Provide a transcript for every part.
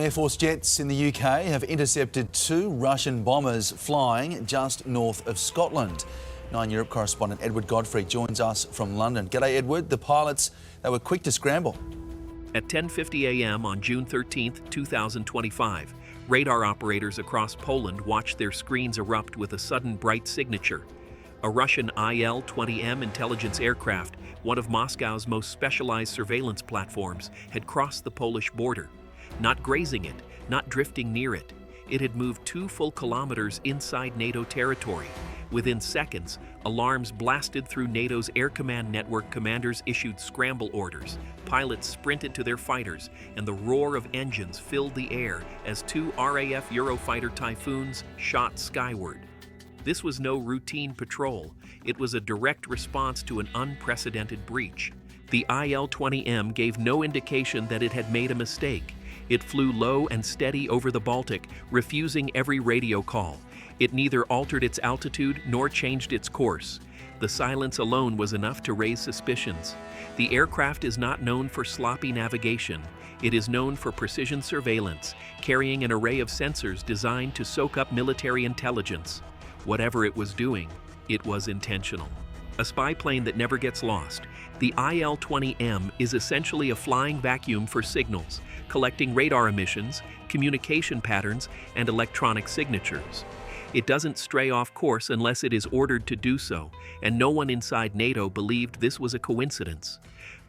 Air Force jets in the UK have intercepted 2 Russian bombers flying just north of Scotland. 9 Europe correspondent Edward Godfrey joins us from London. G'day, Edward. The pilots, they were quick to scramble. At 10:50 a.m. on June 13, 2025, radar operators across Poland watched their screens erupt with a sudden bright signature. A Russian Il-20M intelligence aircraft, one of Moscow's most specialized surveillance platforms, had crossed the Polish border. Not grazing it, not drifting near it. It had moved 2 full kilometers inside NATO territory. Within seconds, alarms blasted through NATO's Air Command Network. Commanders issued scramble orders. Pilots sprinted to their fighters, and the roar of engines filled the air as 2 RAF Eurofighter Typhoons shot skyward. This was no routine patrol. It was a direct response to an unprecedented breach. The Il-20M gave no indication that it had made a mistake. It flew low and steady over the Baltic, refusing every radio call. It neither altered its altitude nor changed its course. The silence alone was enough to raise suspicions. The aircraft is not known for sloppy navigation. It is known for precision surveillance, carrying an array of sensors designed to soak up military intelligence. Whatever it was doing, it was intentional. A spy plane that never gets lost. The Il-20M is essentially a flying vacuum for signals, collecting radar emissions, communication patterns, and electronic signatures. It doesn't stray off course unless it is ordered to do so, and no one inside NATO believed this was a coincidence.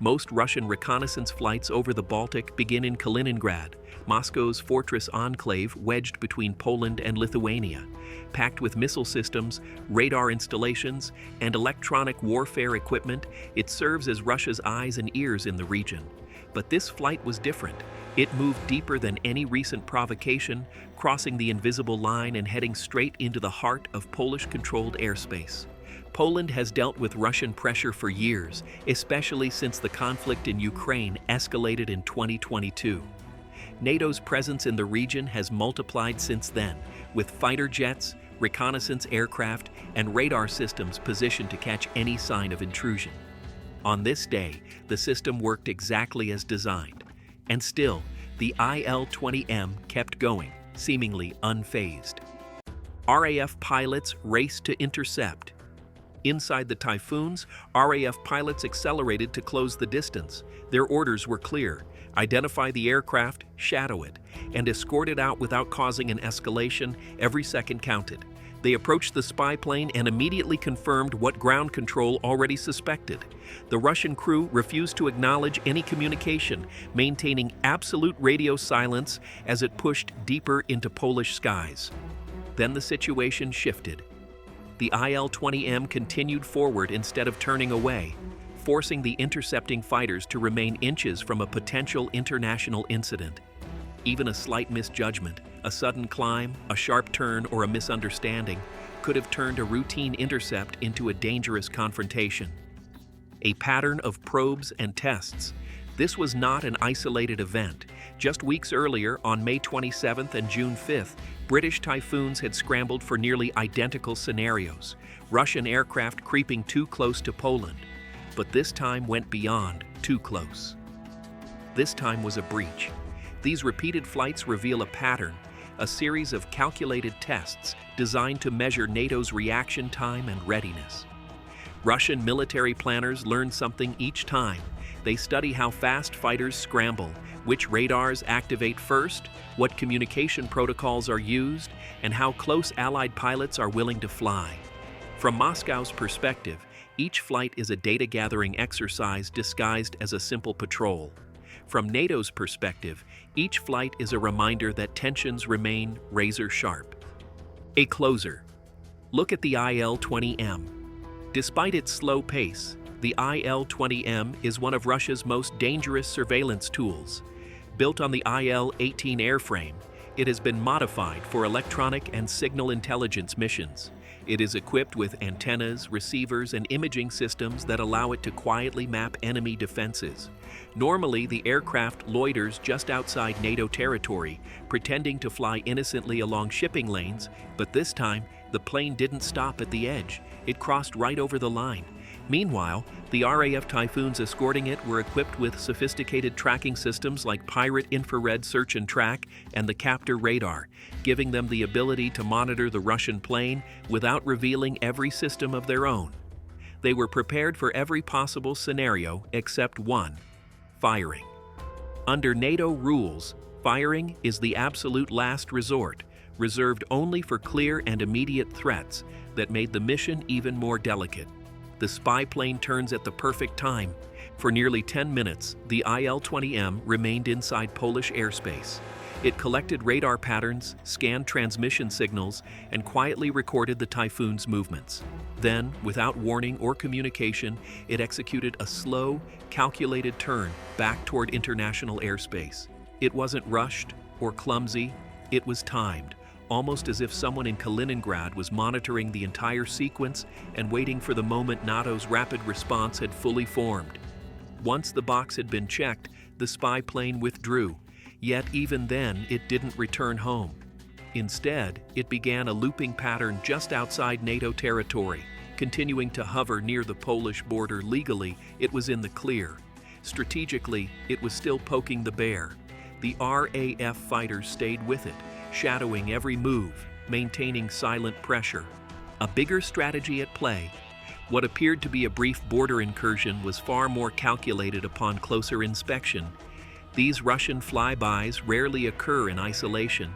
Most Russian reconnaissance flights over the Baltic begin in Kaliningrad, Moscow's fortress enclave wedged between Poland and Lithuania. Packed with missile systems, radar installations, and electronic warfare equipment, it serves as Russia's eyes and ears in the region. But this flight was different. It moved deeper than any recent provocation, crossing the invisible line and heading straight into the heart of Polish-controlled airspace. Poland has dealt with Russian pressure for years, especially since the conflict in Ukraine escalated in 2022. NATO's presence in the region has multiplied since then, with fighter jets, reconnaissance aircraft, and radar systems positioned to catch any sign of intrusion. On this day, the system worked exactly as designed. And still, the Il-20M kept going, seemingly unfazed. RAF pilots raced to intercept. Inside the Typhoons, RAF pilots accelerated to close the distance. Their orders were clear: identify the aircraft, shadow it, and escort it out without causing an escalation. Every second counted. They approached the spy plane and immediately confirmed what ground control already suspected. The Russian crew refused to acknowledge any communication, maintaining absolute radio silence as it pushed deeper into Polish skies. Then the situation shifted. The Il-20M continued forward instead of turning away, forcing the intercepting fighters to remain inches from a potential international incident. Even a slight misjudgment, a sudden climb, a sharp turn, or a misunderstanding could have turned a routine intercept into a dangerous confrontation. A pattern of probes and tests. This was not an isolated event. Just weeks earlier, on May 27th and June 5th, British Typhoons had scrambled for nearly identical scenarios, Russian aircraft creeping too close to Poland. But this time went beyond too close. This time was a breach. These repeated flights reveal a pattern, a series of calculated tests designed to measure NATO's reaction time and readiness. Russian military planners learn something each time. They study how fast fighters scramble, which radars activate first, what communication protocols are used, and how close Allied pilots are willing to fly. From Moscow's perspective, each flight is a data-gathering exercise disguised as a simple patrol. From NATO's perspective, each flight is a reminder that tensions remain razor-sharp. A closer. Look at the Il-20M. Despite its slow pace, the Il-20M is one of Russia's most dangerous surveillance tools. Built on the Il-18 airframe, it has been modified for electronic and signal intelligence missions. It is equipped with antennas, receivers, and imaging systems that allow it to quietly map enemy defenses. Normally, the aircraft loiters just outside NATO territory, pretending to fly innocently along shipping lanes, but this time, the plane didn't stop at the edge. It crossed right over the line. Meanwhile, the RAF Typhoons escorting it were equipped with sophisticated tracking systems like Pirate Infrared Search and Track and the Captor radar, giving them the ability to monitor the Russian plane without revealing every system of their own. They were prepared for every possible scenario except one: firing. Under NATO rules, firing is the absolute last resort, reserved only for clear and immediate threats that made the mission even more delicate. The spy plane turns at the perfect time. For nearly 10 minutes, the IL-20M remained inside Polish airspace. It collected radar patterns, scanned transmission signals, and quietly recorded the Typhoon's movements. Then, without warning or communication, it executed a slow, calculated turn back toward international airspace. It wasn't rushed or clumsy, it was timed, almost as if someone in Kaliningrad was monitoring the entire sequence and waiting for the moment NATO's rapid response had fully formed. Once the box had been checked, the spy plane withdrew, yet even then it didn't return home. Instead, it began a looping pattern just outside NATO territory, continuing to hover near the Polish border. Legally, it was in the clear. Strategically, it was still poking the bear. The RAF fighters stayed with it, shadowing every move, maintaining silent pressure. A bigger strategy at play. What appeared to be a brief border incursion was far more calculated upon closer inspection. These Russian flybys rarely occur in isolation.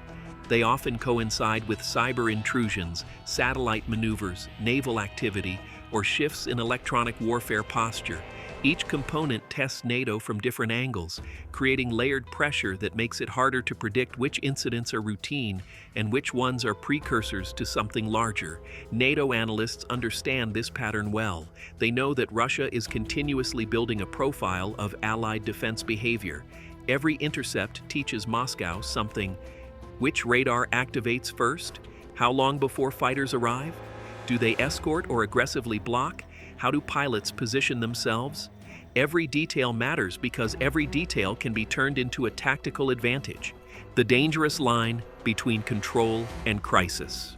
They often coincide with cyber intrusions, satellite maneuvers, naval activity, or shifts in electronic warfare posture. Each component tests NATO from different angles, creating layered pressure that makes it harder to predict which incidents are routine and which ones are precursors to something larger. NATO analysts understand this pattern well. They know that Russia is continuously building a profile of Allied defense behavior. Every intercept teaches Moscow something. Which radar activates first? How long before fighters arrive? Do they escort or aggressively block? How do pilots position themselves? Every detail matters because every detail can be turned into a tactical advantage. The dangerous line between control and crisis.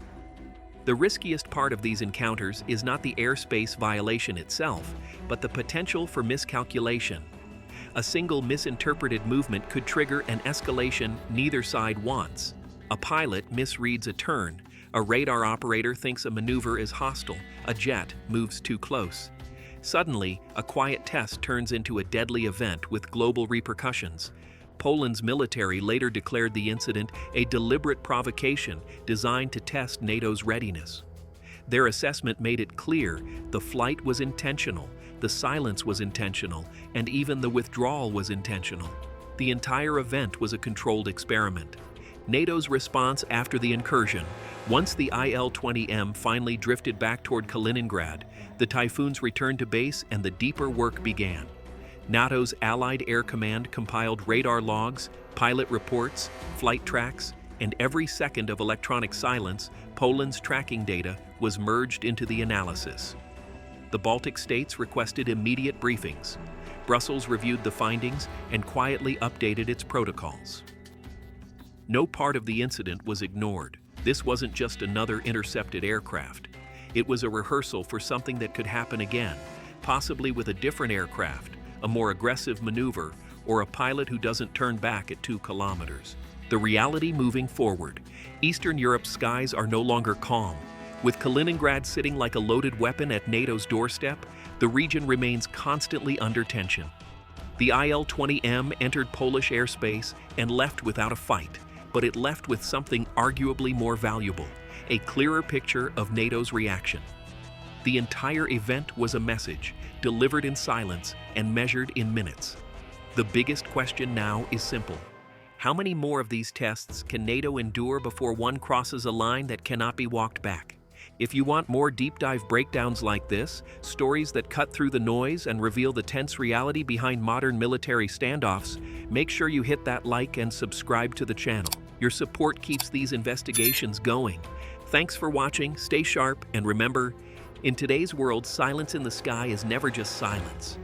The riskiest part of these encounters is not the airspace violation itself, but the potential for miscalculation. A single misinterpreted movement could trigger an escalation neither side wants. A pilot misreads a turn. A radar operator thinks a maneuver is hostile. A jet moves too close. Suddenly, a quiet test turns into a deadly event with global repercussions. Poland's military later declared the incident a deliberate provocation designed to test NATO's readiness. Their assessment made it clear the flight was intentional, the silence was intentional, and even the withdrawal was intentional. The entire event was a controlled experiment. NATO's response after the incursion: once the IL-20M finally drifted back toward Kaliningrad, the Typhoons returned to base and the deeper work began. NATO's Allied Air Command compiled radar logs, pilot reports, flight tracks, and every second of electronic silence, Poland's tracking data, was merged into the analysis. The Baltic states requested immediate briefings. Brussels reviewed the findings and quietly updated its protocols. No part of the incident was ignored. This wasn't just another intercepted aircraft. It was a rehearsal for something that could happen again, possibly with a different aircraft, a more aggressive maneuver, or a pilot who doesn't turn back at 2 kilometers. The reality moving forward. Eastern Europe's skies are no longer calm. With Kaliningrad sitting like a loaded weapon at NATO's doorstep, the region remains constantly under tension. The IL-20M entered Polish airspace and left without a fight, but it left with something arguably more valuable: a clearer picture of NATO's reaction. The entire event was a message, delivered in silence and measured in minutes. The biggest question now is simple. How many more of these tests can NATO endure before one crosses a line that cannot be walked back? If you want more deep dive breakdowns like this, stories that cut through the noise and reveal the tense reality behind modern military standoffs, make sure you hit that like and subscribe to the channel. Your support keeps these investigations going. Thanks for watching, stay sharp, and remember, in today's world, silence in the sky is never just silence.